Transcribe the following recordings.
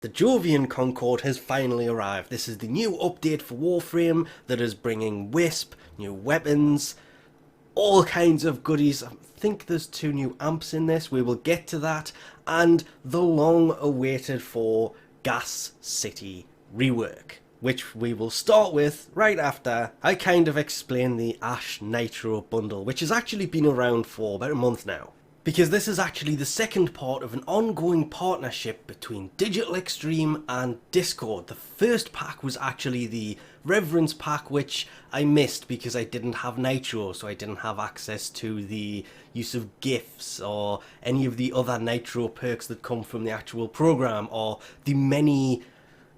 The Jovian Concord has finally arrived. This is the new update for Warframe that is bringing Wisp, new weapons, all kinds of goodies. I think there's 2 new amps in this, we will get to that, and the long awaited for Gas City rework, which we will start with right after I kind of explain the Ash Nitro bundle, which has actually been around for about a month now. Because this is actually the second part of an ongoing partnership between Digital Extreme and Discord. The first pack was actually the Reverence pack, which I missed because I didn't have Nitro, so I didn't have access to the use of GIFs or any of the other Nitro perks that come from the actual program, or the many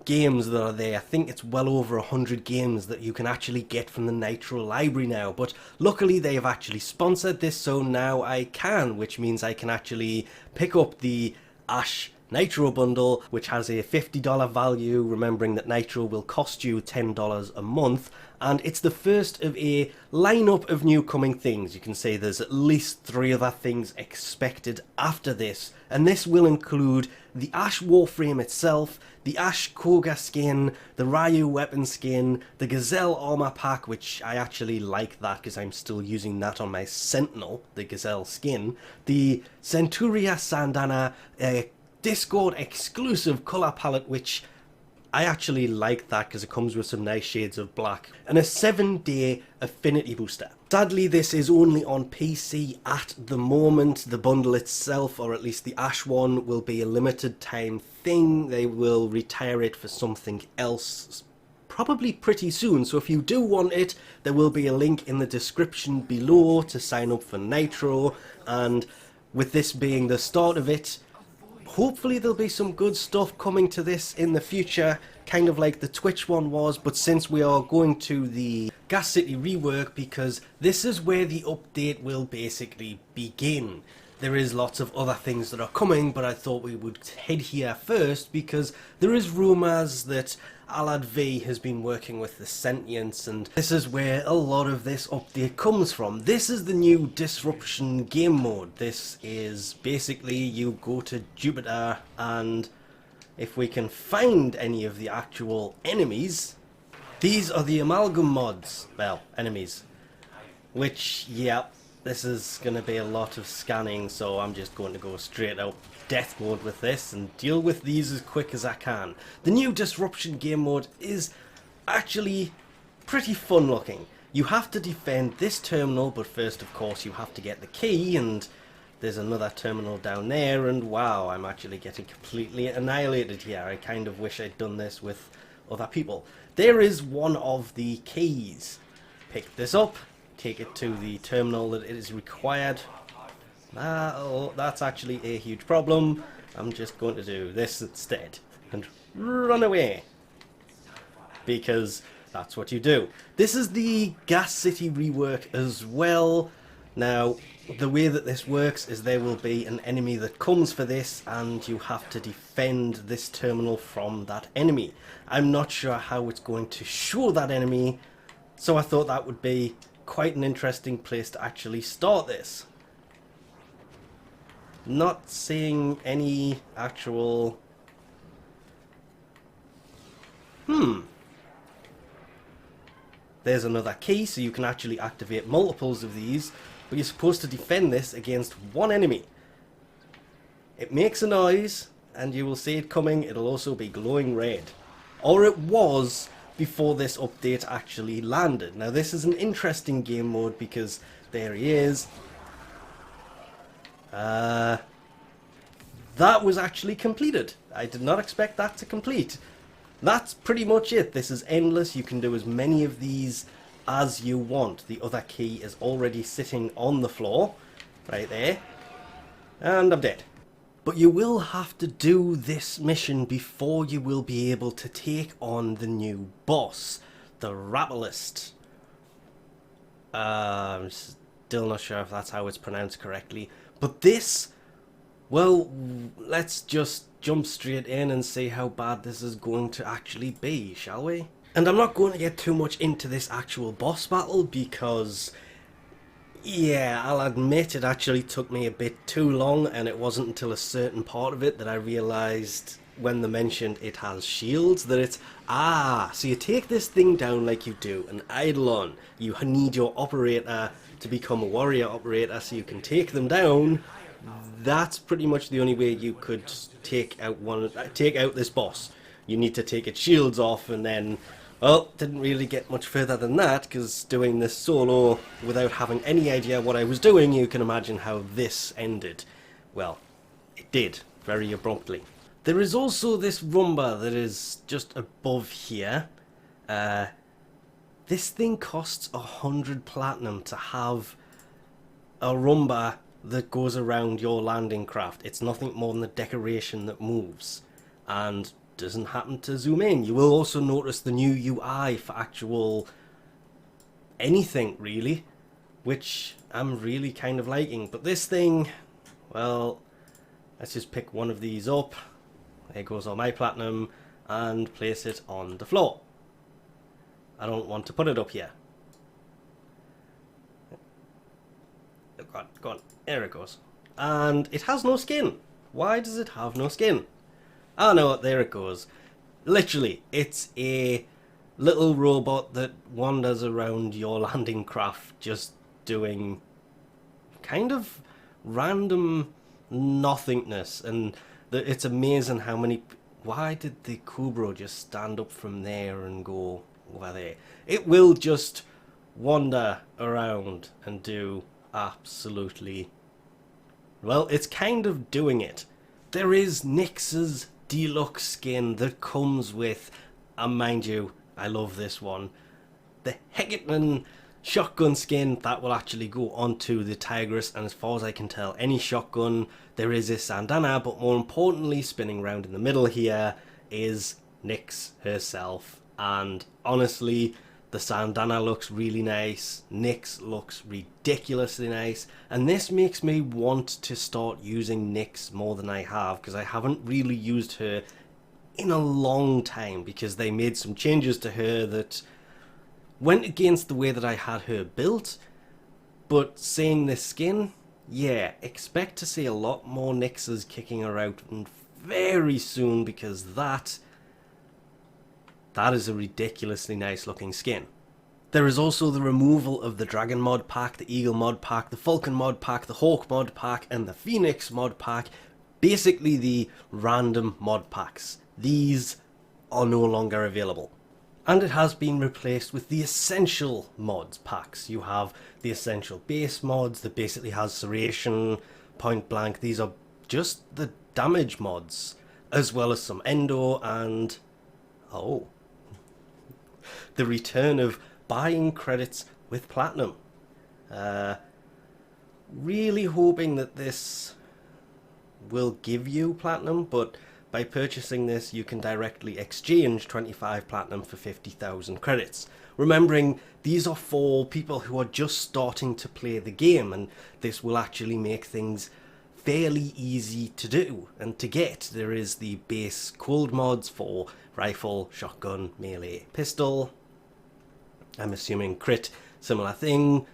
games that are there. I think it's well over 100 games that you can actually get from the Nitro library now, but luckily they have actually sponsored this, so now I can, which means I can actually pick up the Ash Nitro bundle, which has a $50 value, remembering that Nitro will cost you $10 a month, and it's the first of a lineup of new coming things. You can say there's at least 3 other things expected after this, and this will include the Ash Warframe itself, the Ash Koga skin, the Ryu weapon skin, the Gazelle armor pack, which I actually like that because I'm still using that on my Sentinel, the Gazelle skin, the Centuria Sandana, Discord exclusive colour palette, which I actually like that because it comes with some nice shades of black, and a 7-day affinity booster. Sadly, this is only on PC at the moment. The bundle itself, or at least the Ash one, will be a limited time thing. They will retire it for something else probably pretty soon, so if you do want it, there will be a link in the description below to sign up for Nitro, and with this being the start of it, hopefully there'll be some good stuff coming to this in the future, kind of like the Twitch one was, but since we are going to the Gas City rework, because this is where the update will basically begin. There is lots of other things that are coming, but I thought we would head here first because there is rumours that Alad V has been working with the Sentients, and this is where a lot of this update comes from. This is the new Disruption game mode. This is basically you go to Jupiter, and if we can find any of the actual enemies, these are the Amalgam mods. Well, enemies. Which, yeah, this is going to be a lot of scanning, so I'm just going to go straight out death mode with this and deal with these as quick as I can. The new Disruption game mode is actually pretty fun looking. You have to defend this terminal, but first of course you have to get the key, and there's another terminal down there, and wow, I'm actually getting completely annihilated here. I kind of wish I'd done this with other people. There is one of the keys. Pick this up, take it to the terminal that it is required. Oh, that's actually a huge problem. I'm just going to do this instead and run away, because that's what you do. This is the Gas City rework as well. Now, the way that this works is there will be an enemy that comes for this, and you have to defend this terminal from that enemy. I'm not sure how it's going to show that enemy, so I thought that would be quite an interesting place to actually start this. Not seeing any actual... There's another key, so you can actually activate multiples of these, but you're supposed to defend this against one enemy. It makes a noise, and you will see it coming. It'll also be glowing red. Or it was before this update actually landed. Now this is an interesting game mode because there he is. That was actually completed. I did not expect that to complete. That's pretty much it. This is endless. You can do as many of these as you want. The other key is already sitting on the floor, right there. And I'm dead. But you will have to do this mission before you will be able to take on the new boss, the Ropalolyst. I'm still not sure if that's how it's pronounced correctly. But this, well, let's just jump straight in and see how bad this is going to actually be, shall we? And I'm not going to get too much into this actual boss battle because, yeah, I'll admit it actually took me a bit too long, and it wasn't until a certain part of it that I realised when they mentioned it has shields, that it's, so you take this thing down like you do an Eidolon. You need your operator to become a warrior operator so you can take them down. That's pretty much the only way you could take out this boss. You need to take its shields off, and then, well, didn't really get much further than that, because doing this solo without having any idea what I was doing, you can imagine how this ended. Well, it did, very abruptly. There is also this rumba that is just above here. This thing costs 100 platinum to have a rumba that goes around your landing craft. It's nothing more than a decoration that moves and doesn't happen to zoom in. You will also notice the new UI for actual anything, really, which I'm really kind of liking. But this thing, well, let's just pick one of these up. There goes all my platinum, and place it on the floor. I don't want to put it up here. Go on. There it goes. And it has no skin. Why does it have no skin? Oh no, there it goes. Literally, it's a little robot that wanders around your landing craft just doing kind of random nothingness. And it's amazing how many... Why did the Kubro just stand up from there and go over there? It will just wander around and do absolutely... Well, it's kind of doing it. There is Nyx's deluxe skin that comes with, and mind you, I love this one, the Hecatman shotgun skin that will actually go onto the Tigress, and as far as I can tell, any shotgun. There is a Sandana, but more importantly, spinning around in the middle here is Nyx herself, and honestly, the Sandana looks really nice, Nyx looks ridiculously nice, and this makes me want to start using Nyx more than I have, because I haven't really used her in a long time, because they made some changes to her that went against the way that I had her built. But seeing this skin, yeah, expect to see a lot more Nyxes kicking around very soon, because that is a ridiculously nice looking skin. There is also the removal of the Dragon mod pack, the Eagle mod pack, the Falcon mod pack, the Hawk mod pack, and the Phoenix mod pack. Basically the random mod packs. These are no longer available. And it has been replaced with the Essential mods packs. You have the Essential base mods that basically has Serration, Point Blank. These are just the damage mods, as well as some Endo and... oh, the return of buying credits with platinum. Really hoping that this will give you platinum, but by purchasing this you can directly exchange 25 platinum for 50,000 credits. Remembering these are for people who are just starting to play the game, and this will actually make things fairly easy to do and to get. There is the base cold mods for rifle, shotgun, melee, pistol. I'm assuming crit, similar thing.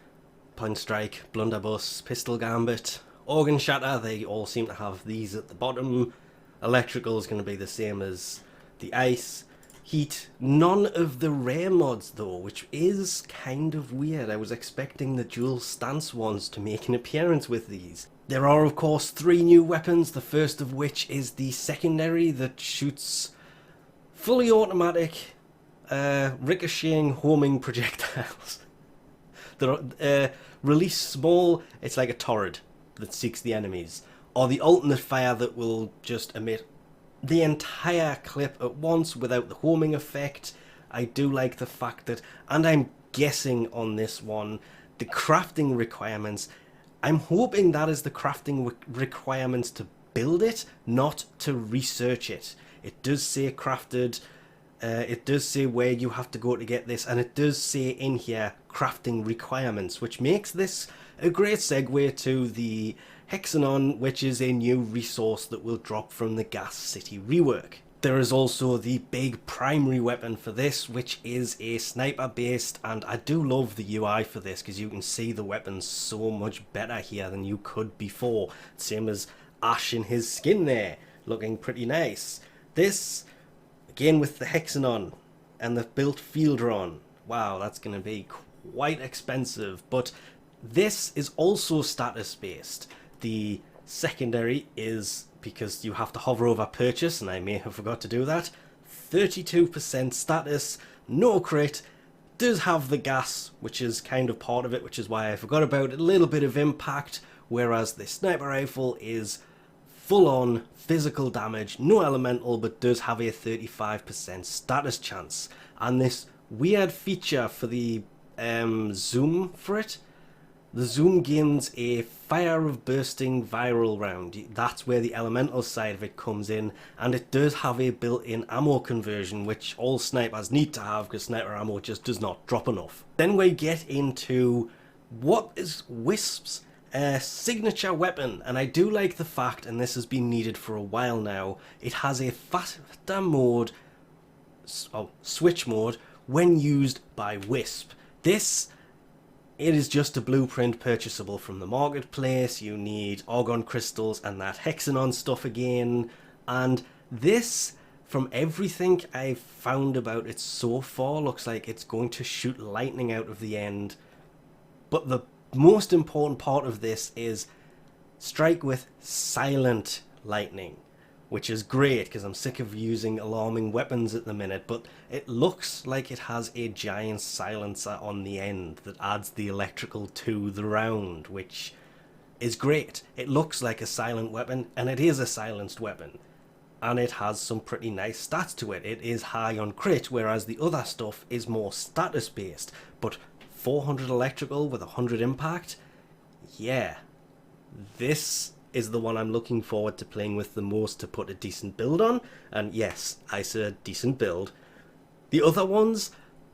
Point strike, blunderbuss, pistol gambit, organ shatter, they all seem to have these at the bottom. Electrical is going to be the same as the ice. Heat, none of the rare mods though, which is kind of weird. I was expecting the dual stance ones to make an appearance with these. There are of course 3 new weapons, the first of which is the secondary that shoots fully automatic ricocheting homing projectiles. They're release small, it's like a torrid that seeks the enemies, or the alternate fire that will just emit the entire clip at once without the homing effect. I do like the fact that, and I'm guessing on this one, the crafting requirements, I'm hoping that is the crafting requirements to build it, not to research it. It does say crafted, it does say where you have to go to get this, and it does say in here crafting requirements, which makes this a great segue to the Hexanon, which is a new resource that will drop from the Gas City rework. There is also the big primary weapon for this, which is a sniper based, and I do love the UI for this because you can see the weapons so much better here than you could before. Same as Ash in his skin there, looking pretty nice. This, again with the Hexanon and the built fielder on, wow, that's going to be quite expensive, but this is also status based. The secondary is, because you have to hover over purchase, and I may have forgot to do that, 32% status, no crit, does have the gas, which is kind of part of it, which is why I forgot about it, a little bit of impact, whereas the sniper rifle is full on physical damage, no elemental, but does have a 35% status chance. And this weird feature for the zoom for it, the zoom gains a fire of bursting viral round. That's where the elemental side of it comes in, and it does have a built-in ammo conversion, which all snipers need to have because sniper ammo just does not drop enough. Then we get into what is Wisp's signature weapon, and I do like the fact, and this has been needed for a while now, it has a faster mode, switch mode, when used by Wisp. It is just a blueprint purchasable from the marketplace. You need argon crystals and that hexanon stuff again. And this, from everything I've found about it so far, looks like it's going to shoot lightning out of the end. But the most important part of this is strike with silent lightning, which is great because I'm sick of using alarming weapons at the minute, but it looks like it has a giant silencer on the end that adds the electrical to the round, which is great. It looks like a silent weapon, and it is a silenced weapon, and it has some pretty nice stats to it. It is high on crit, whereas the other stuff is more status based, but 400 electrical with 100 impact, yeah, this is the one I'm looking forward to playing with the most to put a decent build on. And yes, I said decent build. The other ones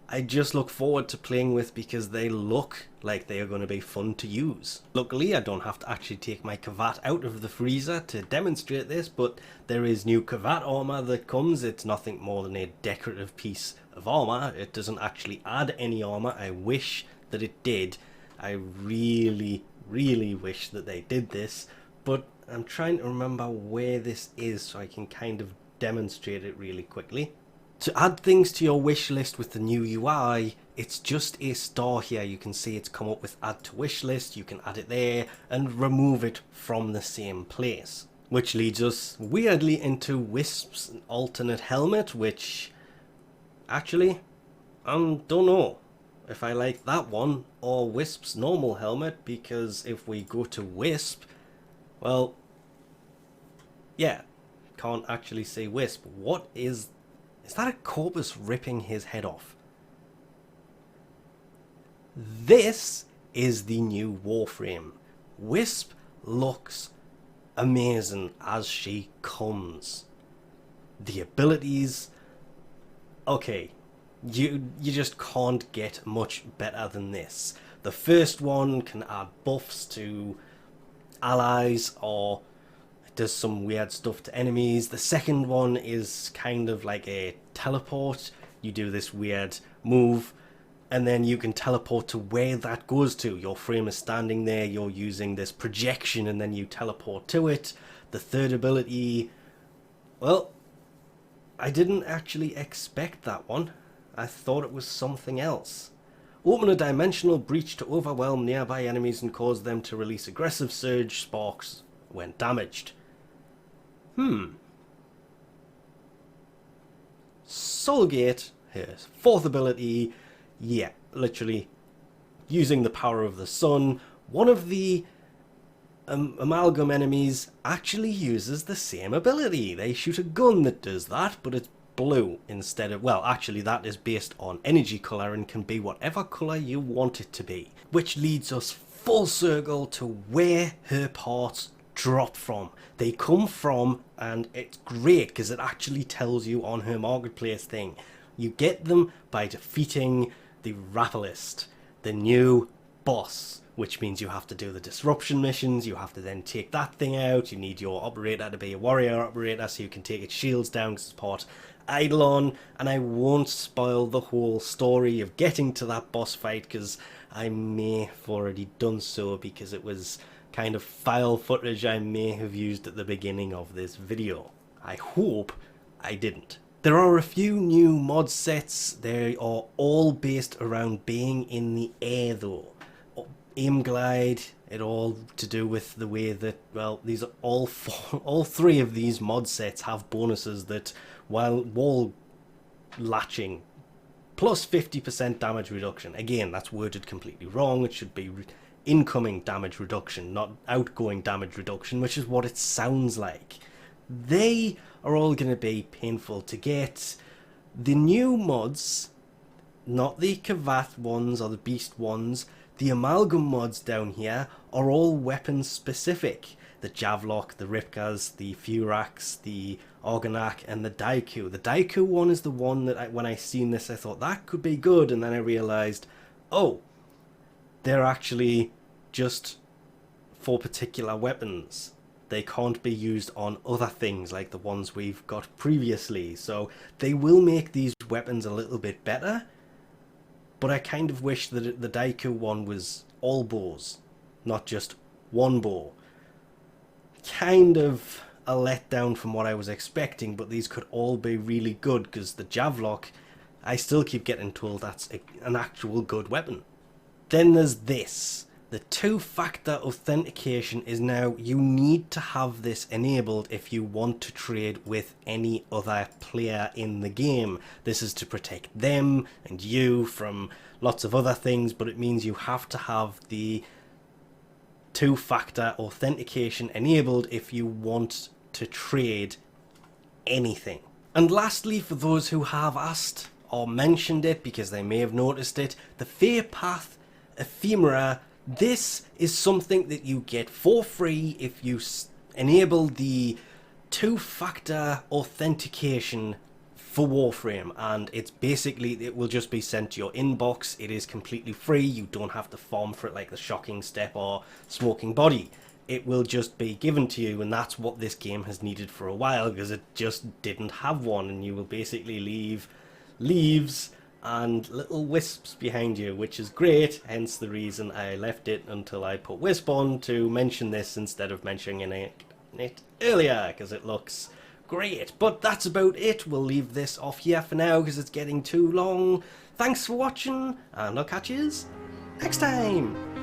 I just look forward to playing with because they look like they are going to be fun to use. Luckily I don't have to actually take my Kavat out of the freezer to demonstrate this, but there is new Kavat armor that comes. It's nothing more than a decorative piece of armor. It doesn't actually add any armor. I wish that it did. I really wish that they did this. But I'm trying to remember where this is so I can kind of demonstrate it really quickly. To add things to your wish list with the new UI, it's just a star here. You can see it's come up with add to wish list. You can add it there and remove it from the same place. Which leads us weirdly into Wisp's alternate helmet, which actually, I don't know if I like that one or Wisp's normal helmet, because if we go to Wisp, well, yeah, can't actually say Wisp. What is that a corpus ripping his head off? This is the new Warframe. Wisp looks amazing as she comes. The abilities, okay, you just can't get much better than this. The first one can add buffs to allies, or it does some weird stuff to enemies. The second one is kind of like a teleport. You do this weird move and then you can teleport to where that goes to. Your frame is standing there, you're using this projection, and then you teleport to it. The third ability, well, I didn't actually expect that one. I thought it was something else. Open a dimensional breach to overwhelm nearby enemies and cause them to release aggressive surge sparks when damaged. Soulgate, here's fourth ability. Yeah, literally using the power of the sun. One of the Amalgam enemies actually uses the same ability. They shoot a gun that does that, but it's blue instead of, well, actually that is based on energy colour and can be whatever colour you want it to be. Which leads us full circle to where her parts drop from. They come from, and it's great because it actually tells you on her marketplace thing. You get them by defeating the Ropalolyst, the new boss, which means you have to do the disruption missions. You have to then take that thing out. You need your operator to be a warrior operator so you can take its shields down because it's part Eidolon. And I won't spoil the whole story of getting to that boss fight because I may have already done so, because it was kind of file footage I may have used at the beginning of this video. I hope I didn't. There are a few new mod sets. They are all based around being in the air though. Aim glide, it all to do with the way that, well, these are all three of these mod sets have bonuses that, while wall latching plus 50% damage reduction. Again, that's worded completely wrong. It should be incoming damage reduction, not outgoing damage reduction, which is what it sounds like. They are all going to be painful to get. The new mods, not the Kavath ones or the Beast ones, the Amalgam mods down here are all weapon specific. The javlok, the ripkas, the furax, the argonak, and the daiku. The daiku one is the one that when I seen this I thought that could be good, and then I realised, oh, they're actually just for particular weapons. They can't be used on other things like the ones we've got previously. So they will make these weapons a little bit better, but I kind of wish that the daiku one was all bows, not just one bow. Kind of a letdown from what I was expecting, but these could all be really good, because the javlok, I still keep getting told that's an actual good weapon. Then there's this. The two-factor authentication is now, you need to have this enabled if you want to trade with any other player in the game. This is to protect them and you from lots of other things, but it means you have to have the two-factor authentication enabled if you want to trade anything. And lastly, for those who have asked or mentioned it because they may have noticed it, the Fae Step Ephemera, this is something that you get for free if you enable the two-factor authentication for Warframe, and it's basically, it will just be sent to your inbox. It is completely free. You don't have to farm for it like the Shocking Step or Smoking Body. It will just be given to you, and that's what this game has needed for a while, because it just didn't have one, and you will basically leave leaves and little wisps behind you, which is great, hence the reason I left it until I put Wisp on to mention this instead of mentioning it earlier, because it looks great. But that's about it. We'll leave this off here for now because it's getting too long. Thanks for watching, and I'll catch yous next time.